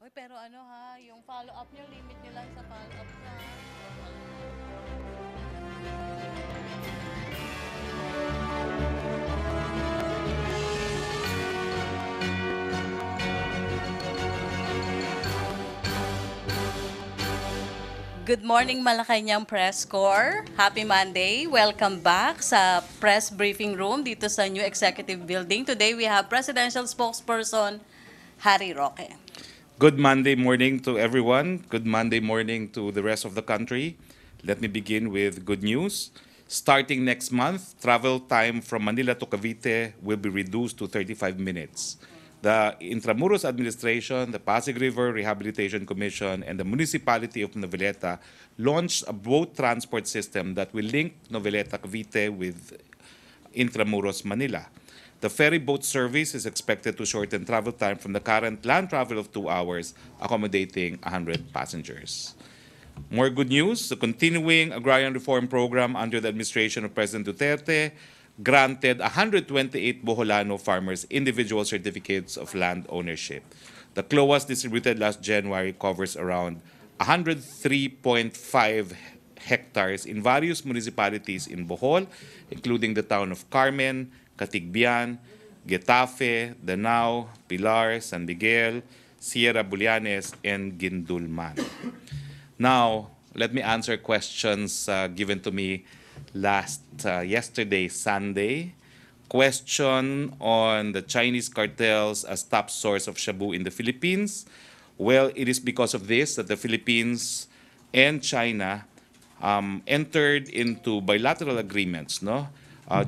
Oy, pero ano ha, yung follow-up nyo, limit nyo lang sa follow-up nyo ha. Good morning, Malacañang Press Corps. Happy Monday. Welcome back sa press briefing room dito sa New Executive Building. Today we have Presidential Spokesperson Harry Roque. Good Monday morning to everyone. Good Monday morning to the rest of the country. Let me begin with good news. Starting next month, travel time from Manila to Cavite will be reduced to 35 minutes. The Intramuros Administration, the Pasig River Rehabilitation Commission, and the Municipality of Noveleta launched a boat transport system that will link Noveleta Cavite with Intramuros, Manila. The ferry boat service is expected to shorten travel time from the current land travel of 2 hours, accommodating 100 passengers. More good news, the continuing agrarian reform program under the administration of President Duterte granted 128 Boholano farmers individual certificates of land ownership. The CLOAS distributed last January covers around 103.5 hectares in various municipalities in Bohol, including the town of Carmen, Catigbian, Getafe, Danao, Pilar, San Miguel, Sierra Bulianes, and Gindulman. Now, let me answer questions given to me yesterday, Sunday. Question on the Chinese cartels as top source of shabu in the Philippines. Well, it is because of this that the Philippines and China entered into bilateral agreements,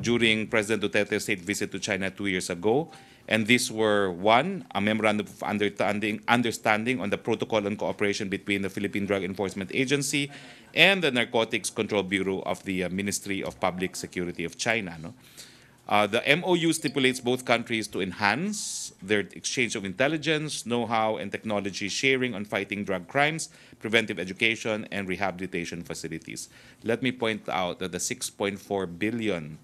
during President Duterte's state visit to China 2 years ago. And these were one, a memorandum of understanding on the protocol on cooperation between the Philippine Drug Enforcement Agency and the Narcotics Control Bureau of the Ministry of Public Security of China. The MOU stipulates both countries to enhance their exchange of intelligence, know-how, and technology sharing on fighting drug crimes, preventive education, and rehabilitation facilities. Let me point out that the 6.4 billion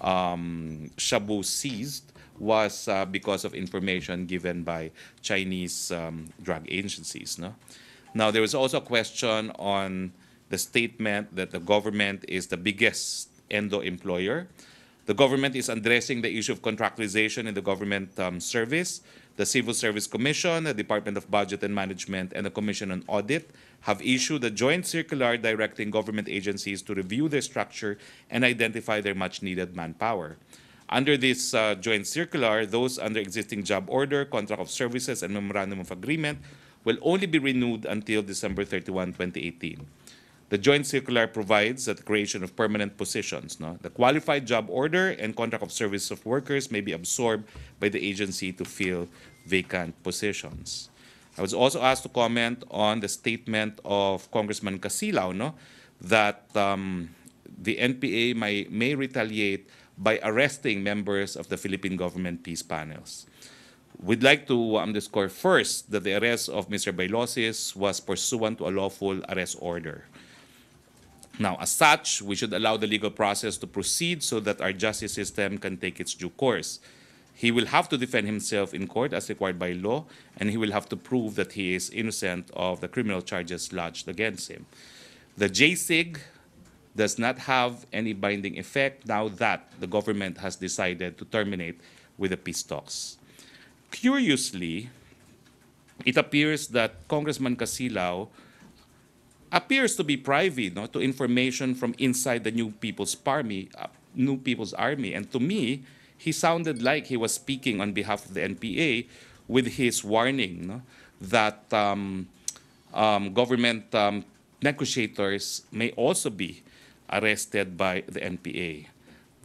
shabu seized was because of information given by Chinese drug agencies. No? Now, there was also a question on the statement that the government is the biggest endo employer. The government is addressing the issue of contractualization in the government service. The Civil Service Commission, the Department of Budget and Management, and the Commission on Audit have issued a joint circular directing government agencies to review their structure and identify their much-needed manpower. Under this joint circular, those under existing job order, contract of services, and memorandum of agreement will only be renewed until December 31, 2018. The joint circular provides that the creation of permanent positions. The qualified job order and contract of service of workers may be absorbed by the agency to fill vacant positions. I was also asked to comment on the statement of Congressman Casilao, that the NPA may retaliate by arresting members of the Philippine government peace panels. We'd like to underscore first that the arrest of Mr. Bailosis was pursuant to a lawful arrest order. Now, as such, we should allow the legal process to proceed so that our justice system can take its due course. He will have to defend himself in court as required by law, and he will have to prove that he is innocent of the criminal charges lodged against him. The JSIG does not have any binding effect now that the government has decided to terminate with the peace talks. Curiously, it appears that Congressman Casilao appears to be privy to information from inside the New People's Army, and to me, he sounded like he was speaking on behalf of the NPA with his warning that government negotiators may also be arrested by the NPA.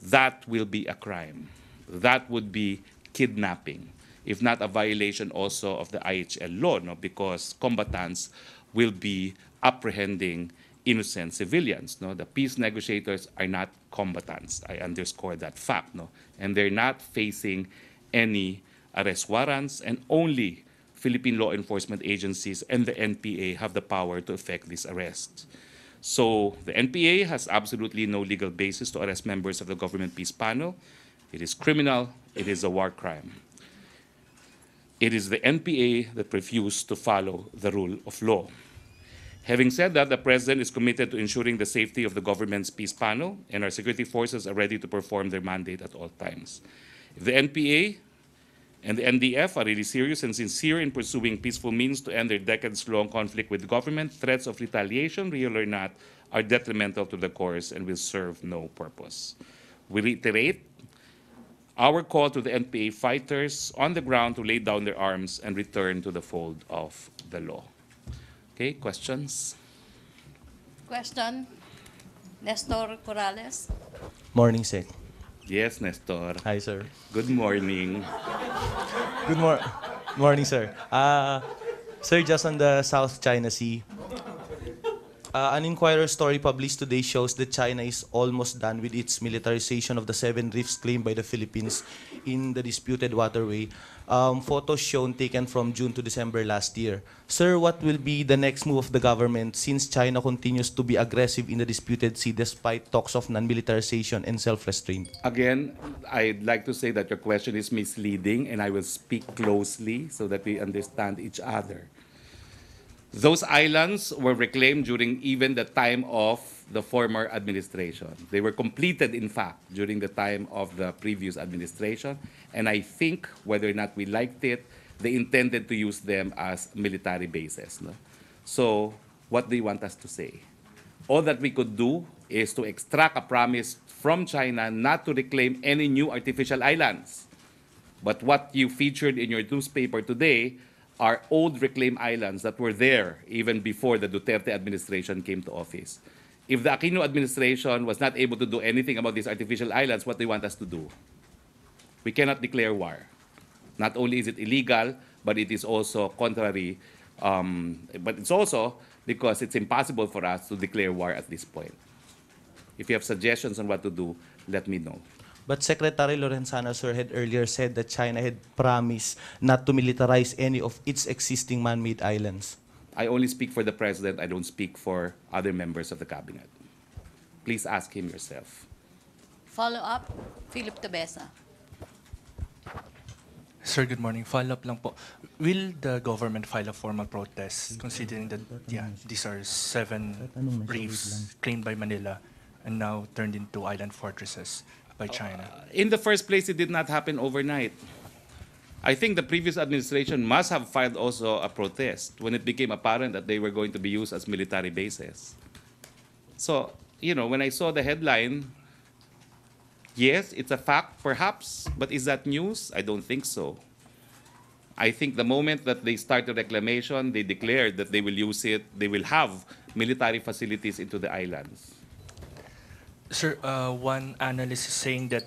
That will be a crime. That would be kidnapping, if not a violation also of the IHL law, because combatants will be apprehending innocent civilians. The peace negotiators are not combatants. I underscore that fact. And they're not facing any arrest warrants, and only Philippine law enforcement agencies and the NPA have the power to effect these arrests. So the NPA has absolutely no legal basis to arrest members of the government peace panel. It is criminal. It is a war crime. It is the NPA that refused to follow the rule of law. Having said that, the President is committed to ensuring the safety of the government's peace panel, and our security forces are ready to perform their mandate at all times. If the NPA and the NDF are really serious and sincere in pursuing peaceful means to end their decades-long conflict with government, threats of retaliation, real or not, are detrimental to the cause and will serve no purpose. We reiterate our call to the NPA fighters on the ground to lay down their arms and return to the fold of the law. Okay, questions? Question? Nestor Corrales? Morning, Sec. Yes, Nestor. Hi, sir. Good morning. Morning, sir. Sir, just on the South China Sea, an Inquirer story published today shows that China is almost done with its militarization of the 7 reefs claimed by the Philippines in the disputed waterway. Photos shown taken from June to December last year. Sir, what will be the next move of the government since China continues to be aggressive in the disputed sea despite talks of non-militarization and self-restraint? Again, I'd like to say that your question is misleading, and I will speak closely so that we understand each other. Those islands were reclaimed during even the time of the former administration. They were completed, in fact, during the time of the previous administration. And I think, whether or not we liked it, they intended to use them as military bases. No? So what do you want us to say? All that we could do is to extract a promise from China not to reclaim any new artificial islands. But what you featured in your newspaper today are old reclaimed islands that were there even before the Duterte administration came to office. If the Aquino administration was not able to do anything about these artificial islands, what do you want us to do? We cannot declare war. Not only is it illegal, but it is also contrary, but it's also because it's impossible for us to declare war at this point. If you have suggestions on what to do, let me know. But Secretary Lorenzana, sir, had earlier said that China had promised not to militarize any of its existing man-made islands. I only speak for the President. I don't speak for other members of the Cabinet. Please ask him yourself. Follow up, Philip Tabesa. Sir, good morning. Follow-up lang po. Will the government file a formal protest considering that these are 7 reefs claimed by Manila and now turned into island fortresses by China? In the first place, it did not happen overnight. I think the previous administration must have filed also a protest when it became apparent that they were going to be used as military bases. So, when I saw the headline, yes, it's a fact, perhaps, but is that news? I don't think so. I think the moment that they started reclamation, they declared that they will use it, they will have military facilities into the islands. Sir, one analyst is saying that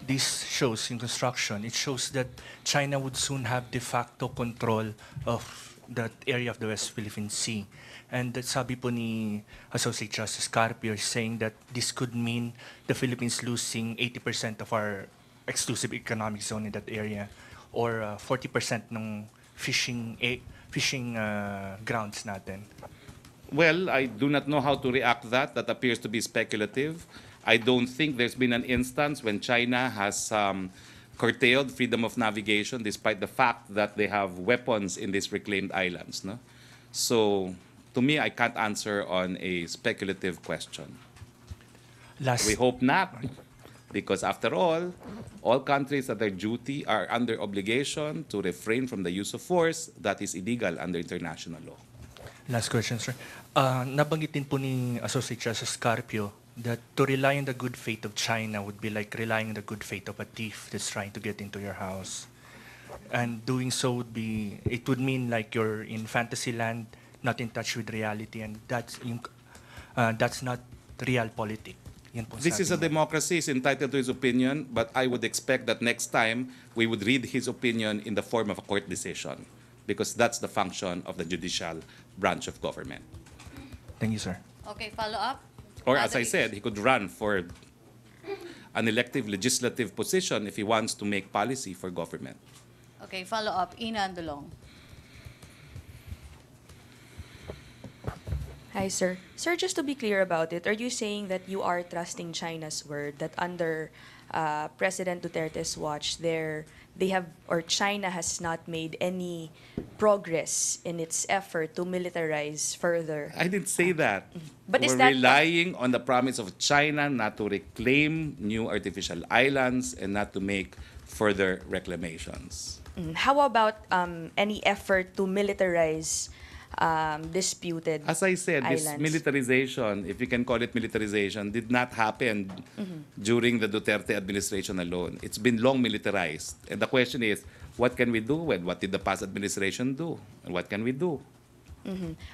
this shows in construction, it shows that China would soon have de facto control of that area of the West Philippine Sea. And that sabi po ni Associate Justice Carpio is saying that this could mean the Philippines losing 80% of our exclusive economic zone in that area, or 40% ng fishing grounds natin. Well, I do not know how to react that. That appears to be speculative. I don't think there's been an instance when China has curtailed freedom of navigation despite the fact that they have weapons in these reclaimed islands. No? So, to me, I can't answer on a speculative question. We hope not, because after all countries at their duty are under obligation to refrain from the use of force that is illegal under international law. Last question, sir. Nabanggit din po ni Associate Justice Carpio that to rely on the good faith of China would be like relying on the good faith of a thief that's trying to get into your house. And doing so would mean like you're in fantasy land, not in touch with reality, and that's not real politics. This is a democracy. He's entitled to his opinion, but I would expect that next time we would read his opinion in the form of a court decision, because that's the function of the judicial branch of government. Thank you, sir. Okay, follow up. Or as I said, he could run for an elective legislative position if he wants to make policy for government. Okay, follow up, Ina Andulong. Hi, sir. Sir, just to be clear about it, are you saying that you are trusting China's word that under President Duterte's watch, China has not made any progress in its effort to militarize further. I didn't say that. But We're is that- relying on the promise of China not to reclaim new artificial islands and not to make further reclamations. How about any effort to militarize disputed As I said, this islands? militarization, if you can call it militarization, did not happen during the Duterte administration alone. It's been long militarized. And the question is, what can we do? And what did the past administration do? And what can we do?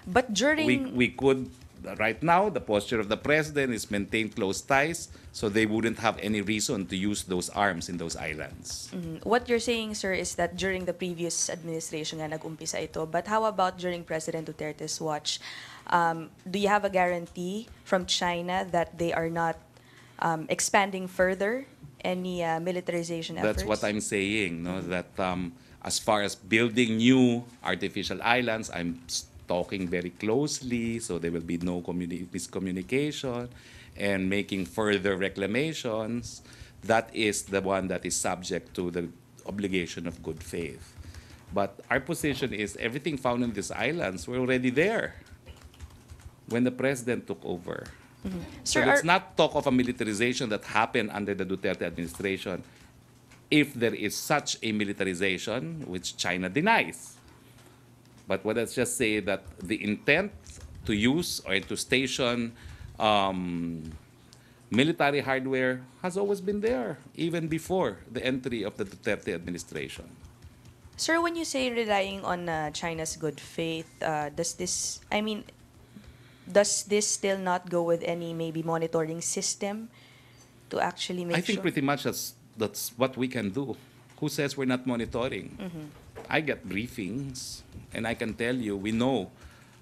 But during We could, right now, the posture of the president is maintain close ties so they wouldn't have any reason to use those arms in those islands. what you're saying, sir, is that during the previous administration nga nag-umpisa ito. But how about during President Duterte's watch? Do you have a guarantee from China that they are not expanding further any militarization efforts? That's what I'm saying, no? That as far as building new artificial islands, I'm talking very closely so there will be no miscommunication and making further reclamations. That is the one that is subject to the obligation of good faith. But our position is everything found in these islands were already there when the president took over. So Sir, let's are- not talk of a militarization that happened under the Duterte administration if there is such a militarization, which China denies. But let's just say that the intent to use or to station military hardware has always been there, even before the entry of the Duterte administration. Sir, when you say relying on China's good faith, does this still not go with any maybe monitoring system to actually make I think sure? pretty much that's what we can do. Who says we're not monitoring? I get briefings, and I can tell you we know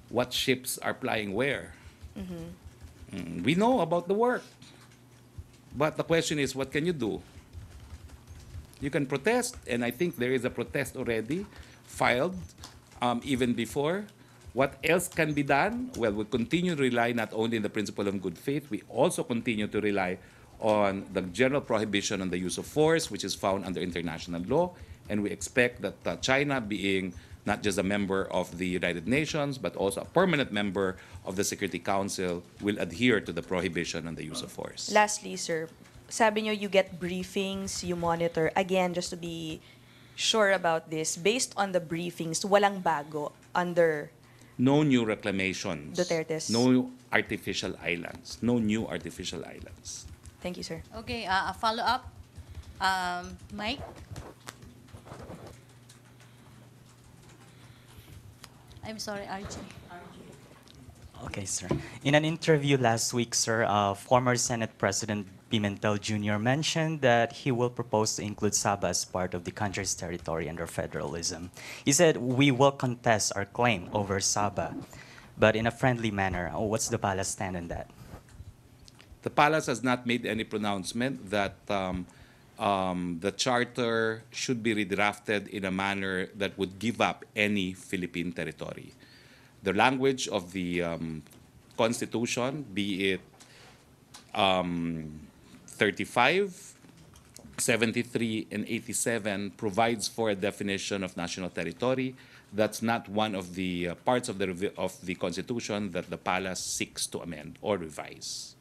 what ships are plying where. We know about the work. But the question is, what can you do? You can protest, and I think there is a protest already filed even before. What else can be done? Well, we continue to rely not only on the principle of good faith, we also continue to rely on the general prohibition on the use of force, which is found under international law. And we expect that China, being not just a member of the United Nations, but also a permanent member of the Security Council, will adhere to the prohibition on the use of force. Lastly, sir, sabi nyo you get briefings, you monitor. Again, just to be sure about this, based on the briefings, walang bago under No new reclamations. Duterte's. No artificial islands. No new artificial islands. Thank you, sir. Okay, a follow-up. Mike? I'm sorry, RJ. Okay, sir. In an interview last week, sir, former Senate President Pimentel Jr. mentioned that he will propose to include Sabah as part of the country's territory under federalism. He said, "We will contest our claim over Sabah, but in a friendly manner." What's the palace stand on that? The palace has not made any pronouncement that the charter should be redrafted in a manner that would give up any Philippine territory. The language of the Constitution, be it 35, 73, and 87, provides for a definition of national territory. That's not one of the parts of the Constitution that the palace seeks to amend or revise.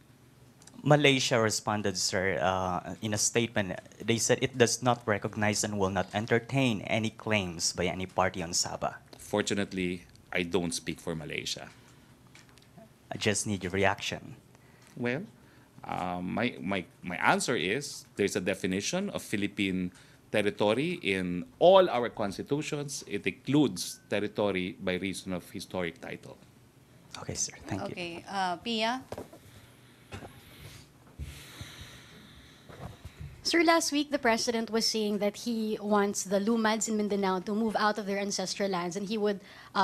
Malaysia responded, sir, in a statement. They said it does not recognize and will not entertain any claims by any party on Sabah. Fortunately, I don't speak for Malaysia. I just need your reaction. Well, my answer is there's a definition of Philippine territory in all our constitutions. It includes territory by reason of historic title. Okay, sir. Thank you. Okay, Pia? Sir, last week the president was saying that he wants the Lumads in Mindanao to move out of their ancestral lands and he would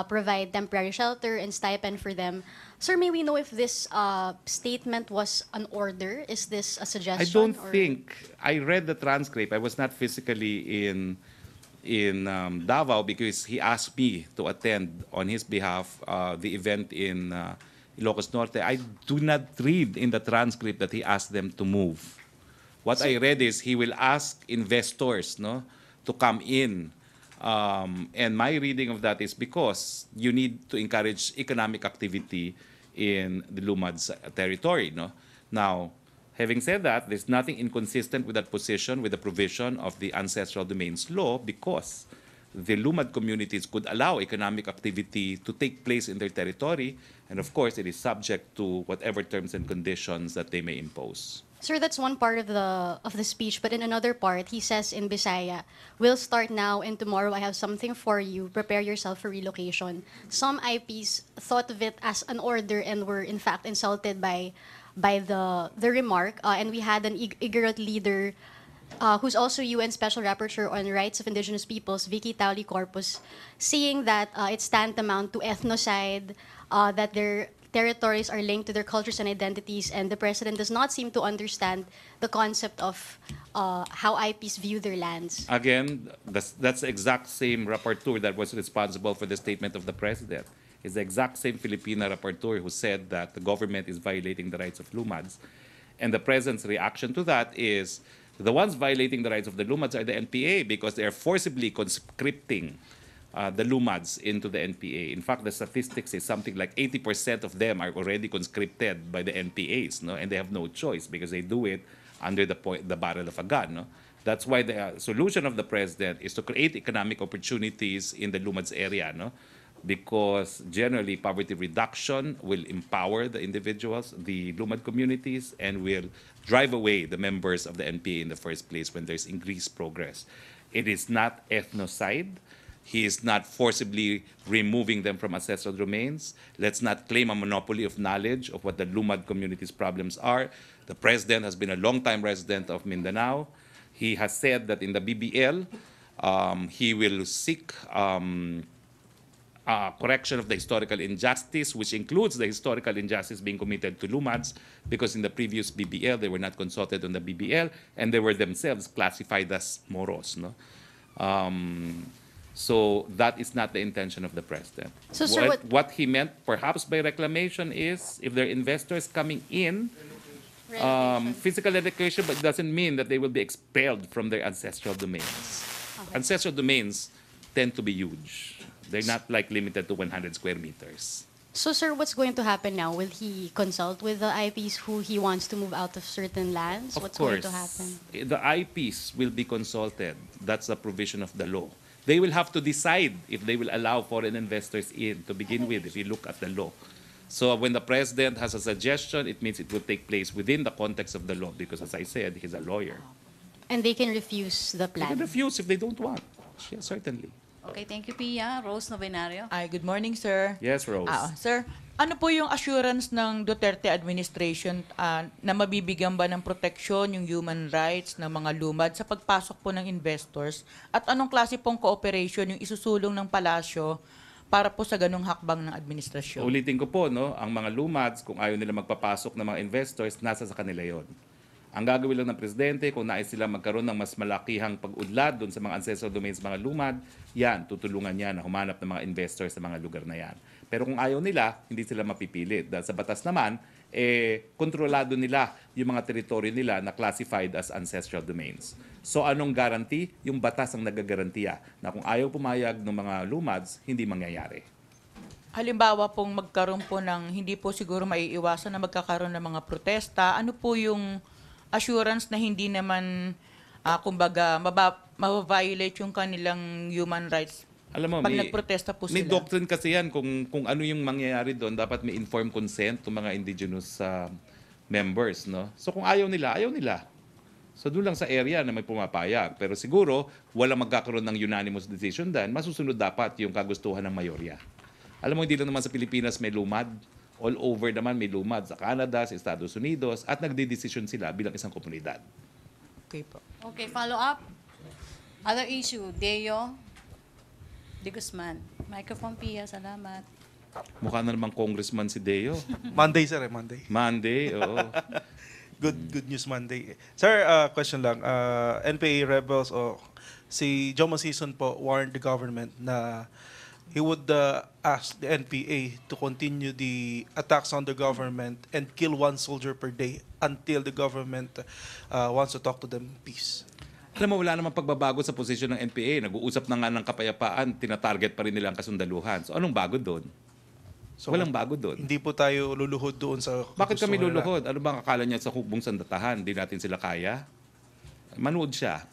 provide temporary shelter and stipend for them. Sir, may we know if this statement was an order? Is this a suggestion? I don't or- think I read the transcript. I was not physically in Davao because he asked me to attend on his behalf the event in Ilocos Norte. I do not read in the transcript that he asked them to move. What I read is he will ask investors, no, to come in. And my reading of that is because you need to encourage economic activity in the Lumad's territory, no. Now, having said that, there's nothing inconsistent with that position with the provision of the ancestral domains law because the Lumad communities could allow economic activity to take place in their territory, and of course, it is subject to whatever terms and conditions that they may impose. Sir, that's one part of the speech, but in another part, he says in Bisaya, "We'll start now, and tomorrow I have something for you. Prepare yourself for relocation." Some IPs thought of it as an order and were in fact insulted by the remark. And we had an Igorot leader who's also UN Special Rapporteur on Rights of Indigenous Peoples, Vicky Tauli Corpus, saying that it's tantamount to ethnocide, that their territories are linked to their cultures and identities, and the president does not seem to understand the concept of how IPs view their lands. Again, that's the exact same rapporteur that was responsible for the statement of the president. It's the exact same Filipina rapporteur who said that the government is violating the rights of Lumads. And the president's reaction to that is the ones violating the rights of the Lumads are the NPA because they are forcibly conscripting the Lumads into the NPA. In fact, the statistics is something like 80% of them are already conscripted by the NPAs, no? And they have no choice because they do it under the barrel of a gun. No? That's why the solution of the president is to create economic opportunities in the Lumads area, no? Because generally poverty reduction will empower the individuals, the Lumad communities, and will drive away the members of the NPA in the first place when there's increased progress. It is not ethnocide. He is not forcibly removing them from ancestral domains. Let's not claim a monopoly of knowledge of what the Lumad community's problems are. The president has been a long-time resident of Mindanao. He has said that in the BBL, he will seek correction of the historical injustice, which includes the historical injustice being committed to Lumads, because in the previous BBL, they were not consulted on the BBL, and they were themselves classified as Moros. No? So that is not the intention of the president. So, sir, what he meant, perhaps by reclamation, is if there are investors coming in, physical education, but it doesn't mean that they will be expelled from their ancestral domains. Okay. Ancestral domains tend to be huge. They're not like limited to 100 square meters. So, sir, what's going to happen now? Will he consult with the IPs who he wants to move out of certain lands? Of what's course, going to happen? The IPs will be consulted. That's the provision of the law. They will have to decide if they will allow foreign investors in to begin with, if you look at the law. So when the president has a suggestion, it means it will take place within the context of the law because, as I said, he's a lawyer. And they can refuse the They plan? can refuse if they don't want. Yeah, certainly. Okay, thank you, Pia. Rose Novenario. Ay, good morning, sir. Yes, Rose. Sir, ano po yung assurance ng Duterte administration na mabibigyan ba ng proteksyon yung human rights ng mga lumad sa pagpasok po ng investors? At anong klase pong cooperation yung isusulong ng palasyo para po sa ganung hakbang ng administrasyon? Ulitin ko po, no, ang mga lumads, kung ayaw nila magpapasok ng mga investors, nasa sa kanila yon. Ang gagawin lang ng presidente, kung nais sila magkaroon ng mas malakihang pag-udlad doon sa mga ancestral domains mga lumad, yan, tutulungan niya na humanap ng mga investors sa mga lugar na yan. Pero kung ayaw nila, hindi sila mapipilit. Dahil sa batas naman, kontrolado nila yung mga teritoryo nila na classified as ancestral domains. So anong guarantee? Yung batas ang nagagarantiya na kung ayaw pumayag ng mga lumads, hindi mangyayari. Halimbawa pong magkaroon po ng, hindi po siguro maiiwasan na magkakaroon ng mga protesta, ano po yung assurance na hindi naman, kumbaga, mababiolate yung kanilang human rights Alam mo, pag nagprotesta po may sila? doctrine kasi yan kung ano yung mangyayari doon, dapat may informed consent ng mga indigenous members. No? So kung ayaw nila, ayaw nila. So doon lang sa area na may pumapayag. Pero siguro, walang magkakaroon ng unanimous decision dahil masusunod dapat yung kagustuhan ng mayorya. Alam mo, hindi lang naman sa Pilipinas may lumad. All over naman may lumad sa Canada, sa Estados Unidos, at nagdidesisyon sila bilang isang komunidad. Okay po. Okay, follow up. Other issue, Deo De Guzman. Microphone, Pia. Salamat. Mukha na naman congressman si Deo. Monday, sir, Monday. Monday, oo. Good news Monday. Sir, question lang. NPA rebels o si Jomo Sison po warned the government na he would ask the NPA to continue the attacks on the government and kill one soldier per day until the government wants to talk to them peace. Alam mo, wala namang pagbabago sa posisyon ng NPA. Nag-uusap na nga ng kapayapaan, tinatarget pa rin nila ang kasundaluhan. So anong bago doon? So, Walang bago doon. Hindi po tayo luluhod doon sa... Bakit kami gusto nila. luluhod? Ano bang akala niya sa hukbong sandatahan? Hindi natin sila kaya? Manood siya.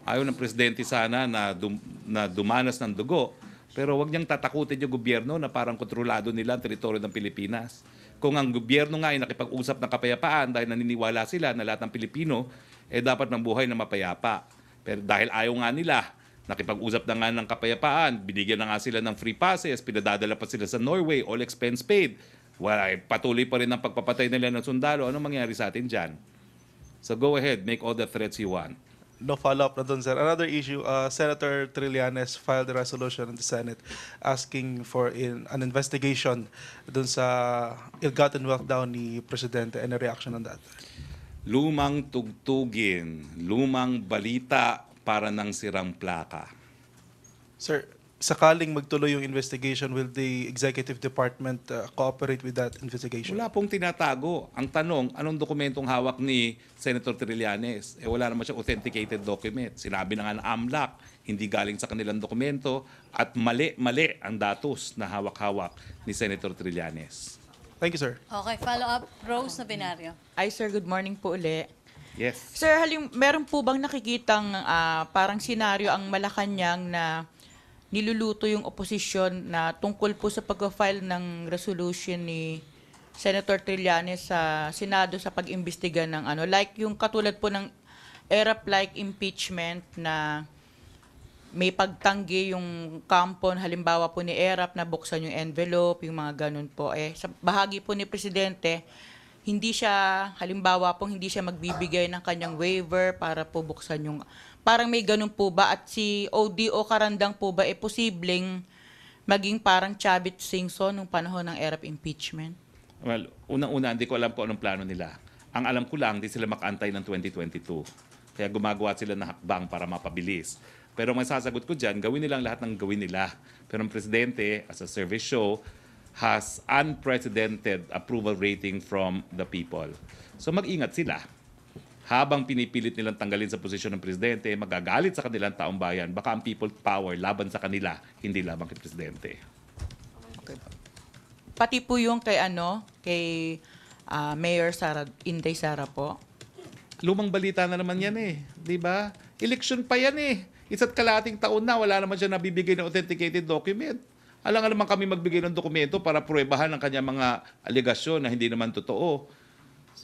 Ayaw ng presidente sana na dumanas ng dugo, pero wag niyang tatakutin yung gobyerno na parang kontrolado nila ang teritoryo ng Pilipinas. Kung ang gobyerno nga ay nakipag-usap ng kapayapaan dahil naniniwala sila na lahat ng Pilipino dapat mabuhay na mapayapa. Pero dahil ayaw nga nila, nakipag-usap na nga ng kapayapaan, binigyan na nga sila ng free passes, pinadadala pa sila sa Norway, all expense paid. Patuloy pa rin ang pagpapatay nila ng sundalo. Ano mangyari sa atin dyan? So go ahead, make all the threats you want. No follow-up na doon, sir. Another issue, Senator Trillanes filed a resolution in the Senate asking for an investigation doon sa ill-gotten wealth daw ni Presidente. Any reaction on that? Lumang tugtugin, lumang balita para ng sirang plaka. Sir, sakaling magtuloy yung investigation, will the Executive Department cooperate with that investigation? Wala pong tinatago. Ang tanong, anong dokumentong hawak ni Senator Trillanes? Wala naman siyang authenticated document. Sinabi na nga ng AMLAC, hindi galing sa kanilang dokumento at mali ang datos na hawak-hawak ni Senator Trillanes. Thank you, sir. Okay, follow up. Rose na binaryo. Ay, sir, good morning po uli. Yes. Sir, meron po bang nakikitang parang senaryo ang Malacañang na niluluto yung oposisyon na tungkol po sa pag-file ng resolution ni Senator Trillanes sa Senado sa pag-imbestiga ng like yung katulad po ng ERAP-like impeachment na may pagtanggi yung kampo, halimbawa po ni ERAP na buksan yung envelope, yung mga ganun po. Sa bahagi po ni Presidente, hindi siya magbibigay ng kanyang waiver para po buksan yung, parang may ganun po ba? At si ODO Karandang po ba, posibleng maging parang Chavit Singson nung panahon ng ERAP impeachment? Well, unang-una, hindi ko alam kung anong plano nila. Ang alam ko lang, hindi sila makaantay ng 2022. Kaya gumagawa sila ng hakbang para mapabilis. Pero may sasagot ko dyan, gawin nilang lahat ng gawin nila. Pero ang presidente, as a service show, has unprecedented approval rating from the people. So mag-ingat sila. Habang pinipilit nilang tanggalin sa posisyon ng presidente, magagalit sa kanilang taong bayan, baka ang people power laban sa kanila, hindi lamang kay presidente. Pati po yung kay Mayor Inday Sara po. Lumang balita na naman yan di ba? Election pa yan Isa't kalahating taon na, wala naman siya nabibigay ng authenticated document. Alam nga naman kami magbigay ng dokumento para pruwebahan ang kanyang mga aligasyon na hindi naman totoo.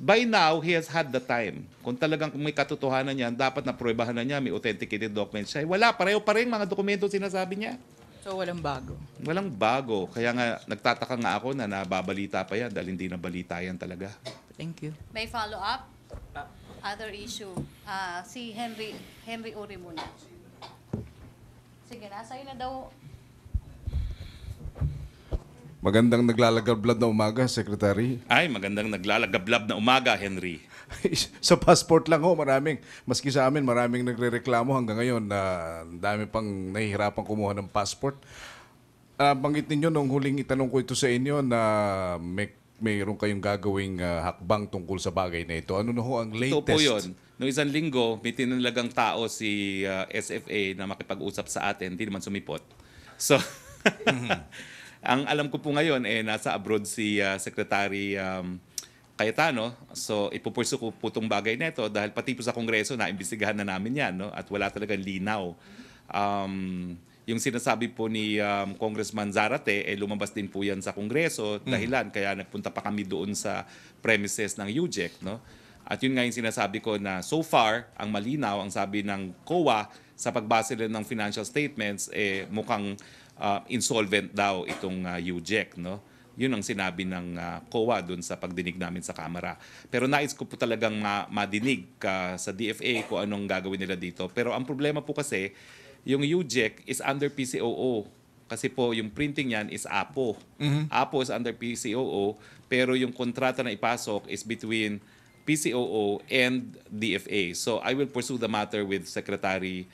By now, he has had the time. Kung talagang may katotohanan yan, dapat na pruwebahan na niya, may authenticated documents siya. Wala, pareho pa rin mga dokumento sinasabi niya. So walang bago. Walang bago. Kaya nga, nagtataka nga ako na nababalita pa yan dahil hindi nabalita yan talaga. Thank you. May follow up? Other issue. Si Henry Uri muna. Sige, nasa na daw. Magandang naglalagablad na umaga, Secretary. Ay, magandang naglalagablab na umaga, Henry. Sa passport lang maski sa amin, maraming nagrereklamo hanggang ngayon na dami pang nahihirapan kumuha ng passport. Banggit ninyo nung huling itanong ko ito sa inyo na mayroon kayong gagawing hakbang tungkol sa bagay na ito. Ano na ho ang latest? Ito po yun. Noong isang linggo, may tinalagang tao si SFA na makipag-usap sa atin, hindi naman sumipot. So, ang alam ko po ngayon, nasa abroad si Secretary Cayetano. So, ipupurso ko po itong bagay na ito dahil pati po sa Kongreso, naimbestigahan na namin yan. At wala talagang linaw. Yung sinasabi po ni Congressman Zarate, lumabas din po yan sa Kongreso. Dahilan, kaya nagpunta pa kami doon sa premises ng UJEC. At yun nga yung sinasabi ko na so far, ang malinaw, ang sabi ng COA, sa pagbase ng financial statements, mukhang insolvent daw itong UJEC. Yun ang sinabi ng COA dun sa pagdinig namin sa Kamara. Pero nais ko po talagang madinig sa DFA kung anong gagawin nila dito. Pero ang problema po kasi, yung UJEC is under PCOO. Kasi po yung printing yan is APO. APO is under PCOO, pero yung kontrata na ipasok is between PCOO and DFA. So I will pursue the matter with Secretary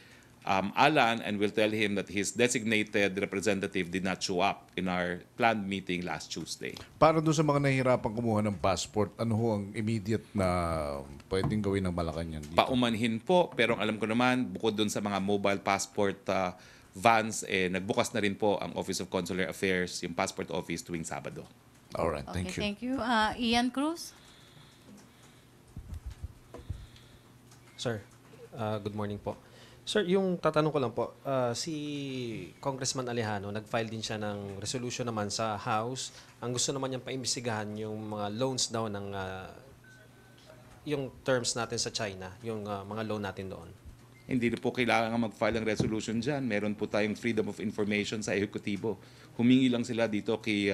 Alan and will tell him that his designated representative did not show up in our planned meeting last Tuesday. Para doon sa mga nahihirapan kumuha ng passport, ano ho ang immediate na pwedeng gawin ng Malacañang dito? Paumanhin po, pero ang alam ko naman, bukod doon sa mga mobile passport vans, nagbukas na rin po ang Office of Consular Affairs, yung passport office tuwing Sabado. Alright, thank you. Thank you. Ian Cruz? Sir, good morning po. Sir, yung tatanong ko lang po, si Congressman Alejano, nag-file din siya ng resolution naman sa House. Ang gusto naman niyang paimbestigahan yung mga loans daw ng yung terms natin sa China, yung mga loan natin doon. Hindi na po kailangan mag-file ng resolution dyan. Meron po tayong freedom of information sa ehekutibo. Humingi lang sila dito kay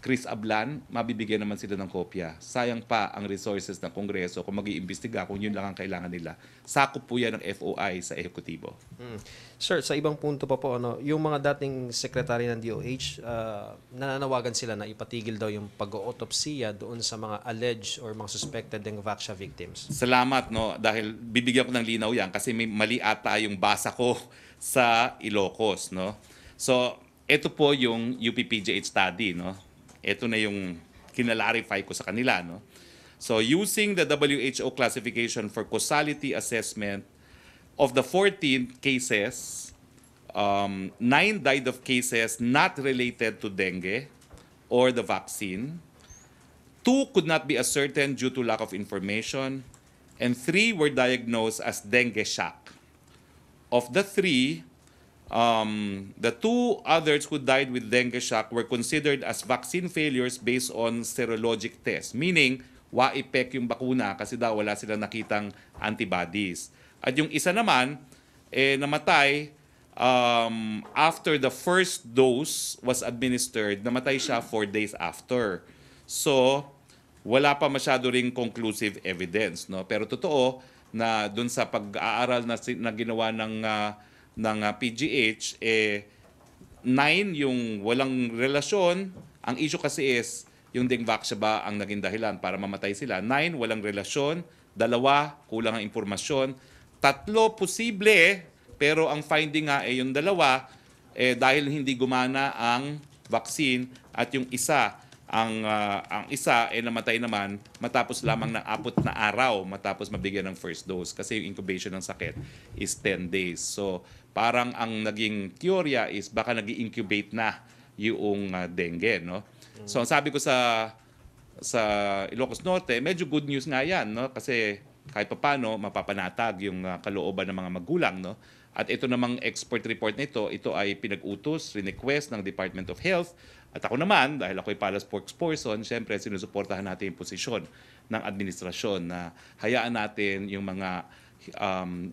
Chris Ablan, mabibigyan naman sila ng kopya. Sayang pa ang resources ng Kongreso kung mag-iimbestiga kung yun lang ang kailangan nila. Sakop po yan ng FOI sa ehekutibo. Sir, sa ibang punto pa po, yung mga dating sekretary ng DOH, nananawagan sila na ipatigil daw yung pag-autopsiya doon sa mga alleged or mga suspected Dengvaxia victims. Salamat, no, dahil bibigyan ko ng linaw yan kasi may mali ata yung basa ko sa Ilocos, no. So, ito po yung UPPGH study, no. Ito na yung kinalarify ko sa kanila, no. So, using the WHO classification for causality assessment of the 14 cases, 9 died of cases not related to dengue or the vaccine. 2 could not be ascertained due to lack of information, and 3 were diagnosed as dengue shock. Of the 3, the 2 others who died with dengue shock were considered as vaccine failures based on serologic tests, meaning wa-epek yung bakuna kasi daw wala silang nakitang antibodies. At yung isa naman, namatay after the first dose was administered, namatay siya 4 days after. So, wala pa masyado ring conclusive evidence, no? Pero totoo na dun sa pag-aaral na ginawa ng PGH, 9 yung walang relasyon. Ang issue kasi is, yung Dengvaxia ba ang naging dahilan para mamatay sila? 9 walang relasyon, 2 kulang ang impormasyon, 3 posible, pero ang finding nga yung 2 dahil hindi gumana ang vaccine, at yung isa ang isa namatay naman matapos lamang ng 4 na araw matapos mabigyan ng first dose kasi yung incubation ng sakit is 10 days. So parang ang naging teorya is baka nag-incubate na yung dengue, no? So ang sabi ko sa Ilocos Norte, medyo good news nga yan, no? Kasi kahit papaano mapapanatag yung kalooban ng mga magulang, no? At ito namang expert report nito, ito ay pinag-utos, request ng Department of Health. At ako naman, dahil ako ay pala spokesperson, syempre sinusuportahan natin yung posisyon ng administrasyon na hayaan natin yung mga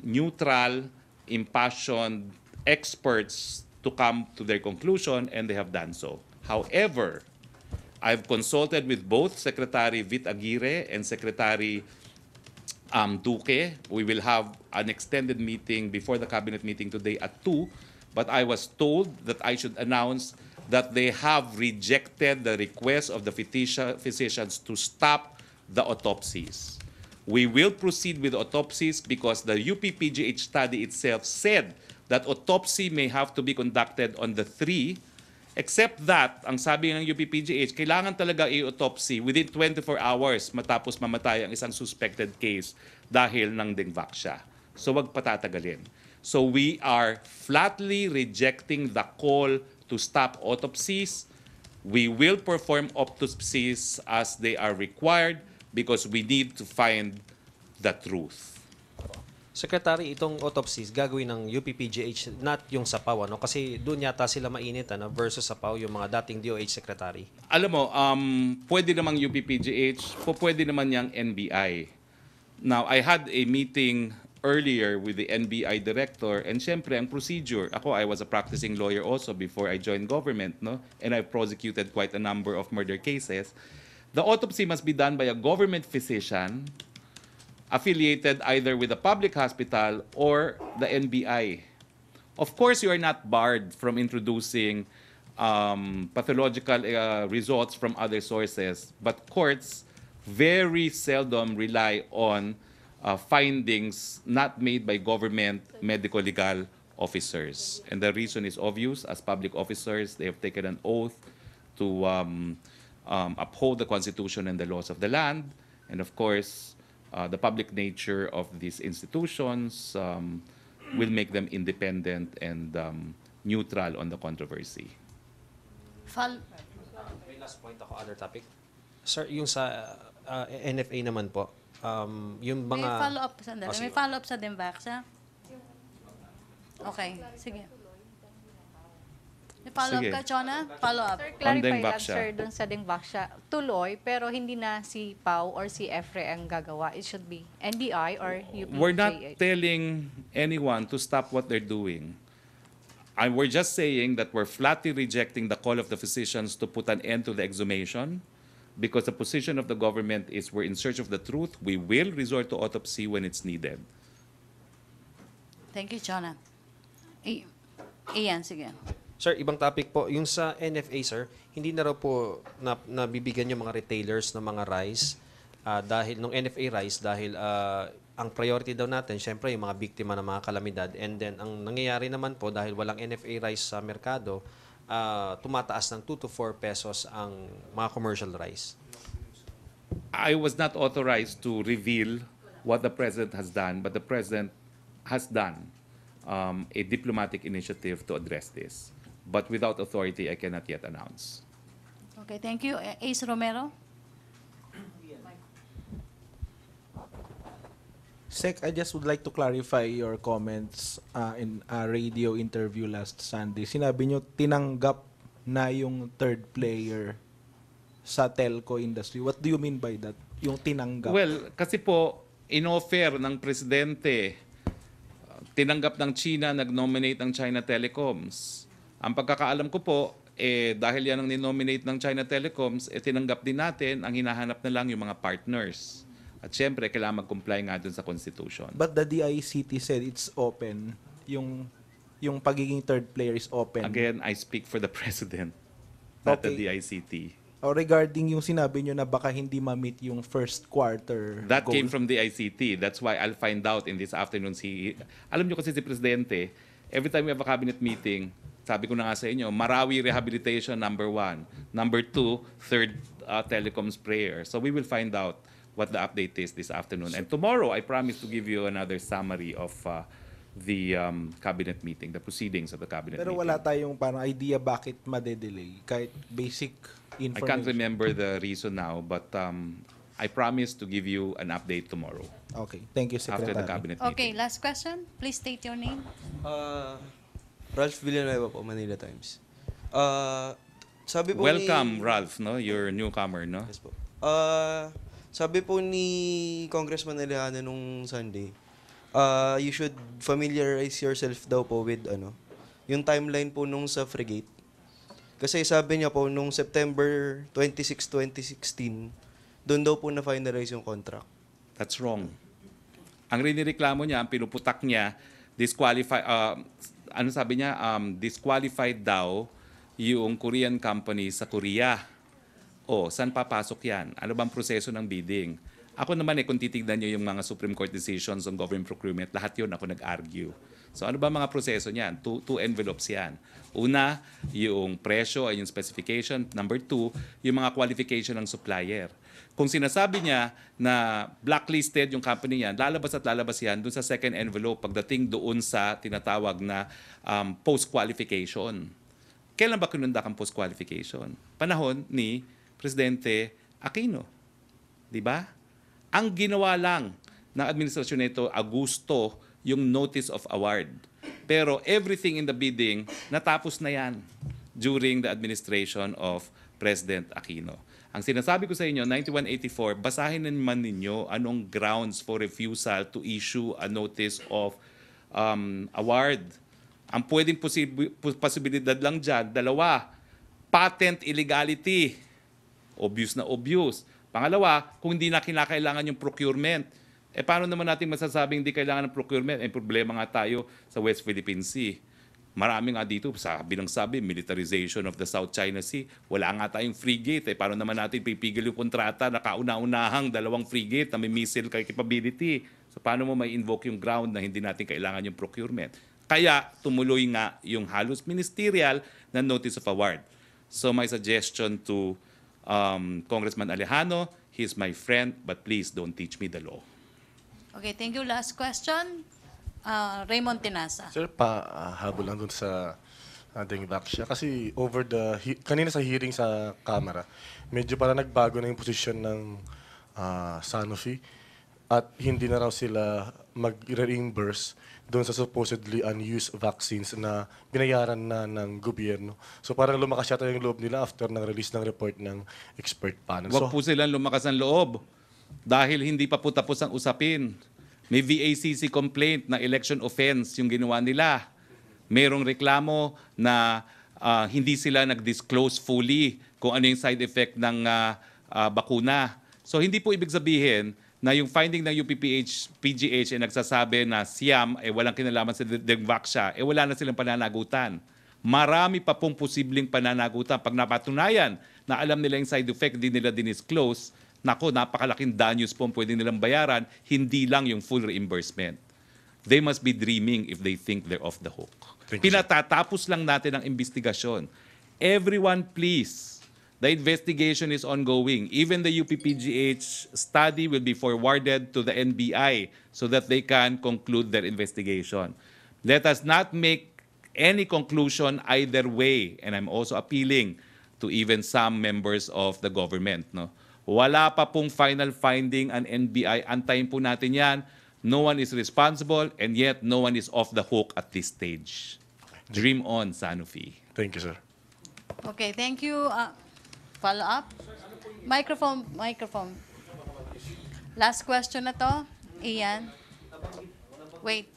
neutral, impassioned experts to come to their conclusion, and they have done so. However, I've consulted with both Secretary Vit Aguirre and Secretary Duque. We will have an extended meeting before the cabinet meeting today at 2, but I was told that I should announce that they have rejected the request of the physicians to stop the autopsies. We will proceed with autopsies because the UPPGH study itself said that autopsy may have to be conducted on the 3. Except that, ang sabi ng UPPGH, kailangan talaga i-autopsy within 24 hours matapos mamatay ang isang suspected case dahil ng Dengvaxia. So wag patatagalin. So we are flatly rejecting the call to stop autopsies. We will perform autopsies as they are required because we need to find the truth. Secretary, itong autopsies gagawin ng UPPGH, not yung SAPAW, ano? Kasi doon yata sila mainit, ano, versus SAPAW, yung mga dating DOH secretary. Alam mo, pwede namang UPPGH, pwede naman yung NBI. Now, I had a meeting earlier with the NBI director, and syempre, ang procedure, I was a practicing lawyer also before I joined government, no? And I prosecuted quite a number of murder cases. The autopsy must be done by a government physician affiliated either with a public hospital or the NBI. Of course, you are not barred from introducing pathological results from other sources, but courts very seldom rely on findings not made by government medical legal officers. And the reason is obvious. As public officers, they have taken an oath to uphold the Constitution and the laws of the land. And of course, the public nature of these institutions will make them independent and neutral on the controversy. May last point ako, other topic. Sir, yung sa NFA naman po, yung mga... May follow-up sa Oh, sige. May follow-up sa Dembaxa? Okay, sige. May follow-up Sige. ka, Chona? Follow-up. Sir, clarify lang, Dengbaksya. sir, dun sa Dengbaksya. Tuloy, pero hindi na si Pau or si Efre ang gagawa. It should be NBI or UPJH. We're not telling anyone to stop what they're doing. We're just saying that we're flatly rejecting the call of the physicians to put an end to the exhumation because the position of the government is we're in search of the truth. We will resort to autopsy when it's needed. Thank you, Chona. Iyan, sige. Sir, ibang topic po. Yung sa NFA, sir, hindi na raw po nabibigyan yung mga retailers ng mga rice dahil nung NFA rice dahil ang priority daw natin, syempre, yung mga biktima ng mga kalamidad. And then, ang nangyayari naman po, dahil walang NFA rice sa merkado, tumataas ng 2 to 4 pesos ang mga commercial rice. I was not authorized to reveal what the president has done, but the president has done a diplomatic initiative to address this. But without authority, I cannot yet announce. Okay, thank you. Ace Romero? Sec, I just would like to clarify your comments in a radio interview last Sunday. Sinabi nyo, tinanggap na yung third player sa telco industry. What do you mean by that? Yung tinanggap? Well, kasi po, in-offer ng presidente, tinanggap ng China, nag-nominate ng China Telecoms. Ang pagkakaalam ko po, dahil yan ang ninominate ng China Telecoms, tinanggap din natin, ang hinahanap na lang yung mga partners. At syempre, kailangan mag-comply nga dun sa Constitution. But the DICT said it's open. Yung pagiging third player is open. Again, I speak for the president, not the Okay. DICT. O regarding yung sinabi nyo na baka hindi ma-meet yung first quarter That goal. came from the ICT. That's why I'll find out in this afternoon. Alam nyo kasi si Presidente, every time we have a cabinet meeting, sabi ko na nga sa inyo, Marawi Rehabilitation, number 1. Number 2, third telecoms prayer. So we will find out what the update is this afternoon. And tomorrow, I promise to give you another summary of the cabinet meeting, the proceedings of the cabinet Pero meeting. wala tayong parang idea bakit madedelay. Kahit basic I information. can't remember the reason now, but I promise to give you an update tomorrow Okay. Thank you, after Secretary. the cabinet meeting. Okay, last question. Please state your name. Ralph Villanueva po, Manila Times. Sabi po Welcome, Ralph, no? You're a newcomer, no? Yes po. Sabi po ni Congressman Alejandro nung Sunday, you should familiarize yourself daw po with yung timeline po nung sa frigate. Kasi sabi niya po nung September 26, 2016, doon daw po na-finalize yung contract. That's wrong. Ang rinireklamo niya, ang pinuputak niya, disqualified daw yung Korean company sa Korea. Saan papasok yan? Ano bang proseso ng bidding? Ako naman kung titignan niyo yung mga Supreme Court decisions on government procurement, lahat yun ako nag-argue. So ano ba mga proseso niyan? Two envelopes yan. Una, yung presyo ay yung specification. Number 2, yung mga qualification ng supplier. Kung sinasabi niya na blacklisted yung company yan, lalabas at lalabas yan dun sa second envelope pagdating doon sa tinatawag na post-qualification. Kailan ba kinundak ang post-qualification? Panahon ni Presidente Aquino. Di ba? Ang ginawa lang ng administrasyon nito, Agosto, yung notice of award. Pero everything in the bidding, natapos na yan during the administration of President Aquino. Ang sinasabi ko sa inyo, 9184, basahin naman ninyo anong grounds for refusal to issue a notice of award. Ang pwedeng posibilidad lang dyan, 2, patent illegality. Obvious na obvious. Pangalawa, kung hindi na kinakailangan yung procurement, paano naman natin masasabing hindi kailangan ng procurement? Problema nga tayo sa West Philippine Sea. Marami nga dito, sabi, militarization of the South China Sea. Wala nga tayong frigate. Paano naman natin pipigil yung kontrata na kauna-unahang 2 frigate na may missile capability? So paano mo may invoke yung ground na hindi natin kailangan yung procurement? Kaya tumuloy nga yung halos ministerial na notice of award. So my suggestion to Congressman Alejano, he's my friend, but please don't teach me the law. Okay, thank you. Last question. Raymond Tinasa. Sir, habol lang dun sa ating Vaxia. Kasi kanina sa hearing sa Kamara, medyo parang nagbago na yung posisyon ng Sanofi at hindi na raw sila mag-reimburse doon sa supposedly unused vaccines na binayaran na ng gobyerno. So parang lumakas yata yung loob nila after ng release ng report ng expert panel. Huwag po silang lumakas ang loob dahil hindi pa po tapos ang usapin. May VACC complaint na election offense yung ginawa nila. Merong reklamo na hindi sila nag-disclose fully kung ano yung side effect ng bakuna. So hindi po ibig sabihin na yung finding ng PGH ay nagsasabi na Siam ay walang kinalaman sa Vaxia, wala na silang pananagutan. Marami pa pong posibleng pananagutan. Pag napatunayan na alam nila yung side effect, hindi nila dinisclose, nako, napakalaking danyos po pwede nilang bayaran, hindi lang yung full reimbursement. They must be dreaming if they think they're off the hook. Pinatatapos lang natin ang investigasyon. Everyone please, the investigation is ongoing. Even the UPPGH study will be forwarded to the NBI so that they can conclude their investigation. Let us not make any conclusion either way. And I'm also appealing to even some members of the government. No? Wala pa pong final finding ang NBI. Antayin po natin yan. No one is responsible and yet no one is off the hook at this stage. Dream on, Sanofi. Thank you, sir. Okay, thank you. Follow up? Microphone. Last question na to. Ian. Wait.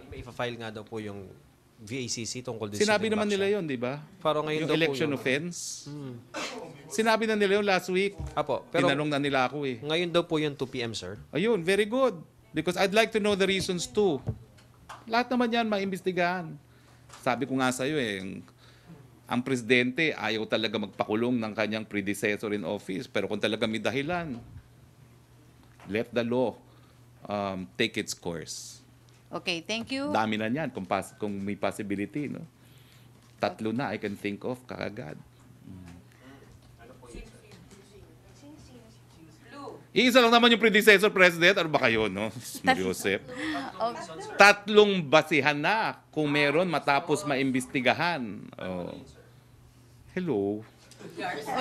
May ipa-file nga daw po yung VACC tungkol din Sinabi sa naman Vaxia. nila yon, di ba? Pero ngayon Yung daw po election yung- offense. Sinabi na nila yun last week. Apo, pero Tinanong na nila ako eh. ngayon daw po yung 2 p.m., sir. Ayun, very good. Because I'd like to know the reasons too. Lahat naman yan maimbestigahan. Sabi ko nga sa'yo ang presidente ayaw talaga magpakulong ng kanyang predecessor in office. Pero kung talaga may dahilan, let the law take its course. Okay, thank you. Dami na niyan kung may possibility. No? 3 na I can think of kaagad. Iisa lang naman yung predecessor president. Ano ba kayo, no? Joseph. 3 basihan na kung meron matapos maimbestigahan. Oh. Hello.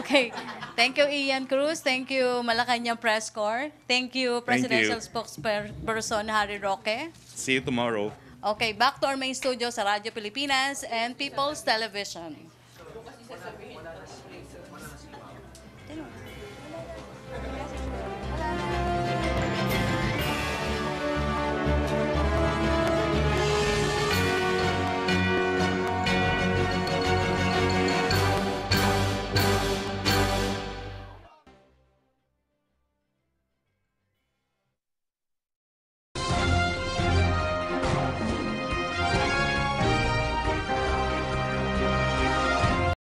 Okay. Thank you, Ian Cruz. Thank you, Malacañang Press Corps. Thank you, Presidential Spokesperson Harry Roque. See you tomorrow. Okay, back to our main studio sa Radyo Pilipinas and People's Television.